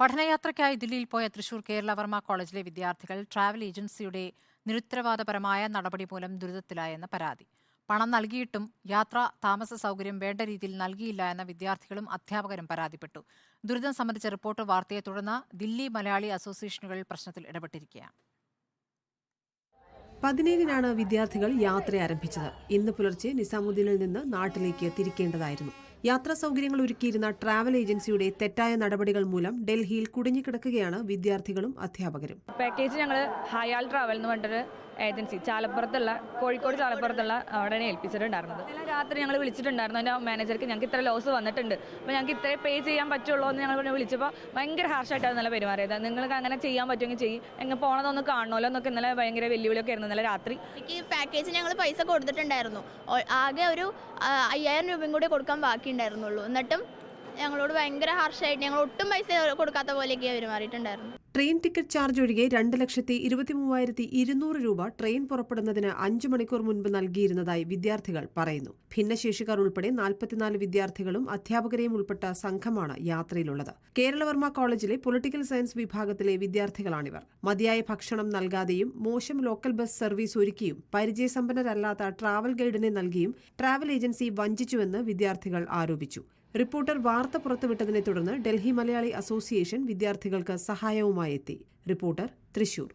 പഠനയാത്രയ്ക്കായി ദില്ലിയിൽ പോയ തൃശൂർ കേരളവർമ്മ കോളേജിലെ വിദ്യാർത്ഥികൾ ട്രാവൽ ഏജൻസിയുടെ നിരുത്തരവാദപരമായ നടപടി മൂലം ദുരിതത്തിലായെന്ന് പരാതി. പണം നൽകിയിട്ടും യാത്രാ താമസ സൗകര്യം വേണ്ട രീതിയിൽ നൽകിയില്ല എന്ന വിദ്യാർത്ഥികളും അധ്യാപകരും പരാതിപ്പെട്ടു. ദുരിതം സംബന്ധിച്ച റിപ്പോർട്ട് വാർത്തയെ തുടർന്ന് ദില്ലി മലയാളി അസോസിയേഷനുകൾ പ്രശ്നത്തിൽ ഇടപെട്ടിരിക്കുകയാണ്. 17-നാണ് വിദ്യാർത്ഥികൾ യാത്ര ആരംഭിച്ചത്. ഇന്ന് പുലർച്ചെ നിസാമുദ്ദീനിൽ നിന്ന് നാട്ടിലേക്ക് തിരിക്കേണ്ടതായിരുന്നു. യാത്രാ സൗകര്യങ്ങൾ ഒരുക്കിയിരുന്ന ട്രാവൽ ഏജൻസിയുടെ തെറ്റായ നടപടികൾ മൂലം ഡൽഹിയിൽ കുടുങ്ങിക്കിടക്കുകയാണ് വിദ്യാർത്ഥികളും അധ്യാപകരും. പാക്കേജ് ഞങ്ങൾ ഹയാൽ ട്രാവൽ എന്ന് പറഞ്ഞിട്ടൊരു ഏജൻസി ചാലപ്പുറത്തുള്ള കോഴിക്കോട് ചാലപ്പുറത്തുള്ള അവിടെയാണ് ഏൽപ്പിച്ചിട്ടുണ്ടായിരുന്നത്. ഇന്നലെ രാത്രി ഞങ്ങൾ വിളിച്ചിട്ടുണ്ടായിരുന്നു എൻ്റെ മാനേജർക്ക്, ഞങ്ങൾക്ക് ഇത്ര ലോസ് വന്നിട്ടുണ്ട്, അപ്പോൾ ഞങ്ങൾക്ക് ഇത്രേ പേ ചെയ്യാൻ പറ്റുള്ളൂ എന്ന് ഞങ്ങൾ വിളിച്ചപ്പോൾ ഭയങ്കര ഹാർഷായിട്ടാണ് നല്ല പെരുമാറിയത്. നിങ്ങൾക്ക് അങ്ങനെ ചെയ്യാൻ പറ്റുമെങ്കിൽ ചെയ്യും, എങ്ങനെ പോകണമെന്നൊന്ന് കാണണമല്ലോ എന്നൊക്കെ ഇന്നലെ ഭയങ്കര വെല്ലുവിളിയൊക്കെ ആയിരുന്നു ഇന്നലെ രാത്രി. എനിക്ക് പാക്കേജ് ഞങ്ങൾ പൈസ കൊടുത്തിട്ടുണ്ടായിരുന്നു. ആകെ ഒരു 5000 രൂപയും കൂടി കൊടുക്കാൻ ബാക്കിയുണ്ടായിരുന്നുള്ളൂ. എന്നിട്ടും ഞങ്ങളോട് ഭയങ്കര ഹാർഷായിട്ട് ഞങ്ങൾ ഒട്ടും പൈസ കൊടുക്കാത്ത പോലെയൊക്കെ പെരുമാറിയിട്ടുണ്ടായിരുന്നു. ട്രെയിൻ ടിക്കറ്റ് ചാർജ് ഒഴികെ 2,23,200 രൂപ ട്രെയിൻ പുറപ്പെടുന്നതിന് 5 മണിക്കൂർ മുൻപ് നൽകിയിരുന്നതായി വിദ്യാർത്ഥികൾ പറയുന്നു. ഭിന്നശേഷിക്കാർ ഉൾപ്പെടെ 44 വിദ്യാർത്ഥികളും അധ്യാപകരെയും ഉൾപ്പെട്ട സംഘമാണ് യാത്രയിലുള്ളത്. കേരളവർമ്മ കോളേജിലെ പൊളിറ്റിക്കൽ സയൻസ് വിഭാഗത്തിലെ വിദ്യാർത്ഥികളാണിവർ. മതിയായ ഭക്ഷണം നൽകാതെയും മോശം ലോക്കൽ ബസ് സർവീസ് ഒരുക്കിയും പരിചയസമ്പന്നരല്ലാത്ത ട്രാവൽ ഗൈഡിനെ നൽകിയും ട്രാവൽ ഏജൻസി വഞ്ചിച്ചുവെന്ന് വിദ്യാർത്ഥികൾ ആരോപിച്ചു. റിപ്പോർട്ടർ വാർത്ത പുറത്തുവിട്ടതിനെ തുടർന്ന് ഡൽഹി മലയാളി അസോസിയേഷൻ വിദ്യാർത്ഥികൾക്ക് സഹായവുമായി എത്തി. റിപ്പോർട്ടർ, തൃശൂർ.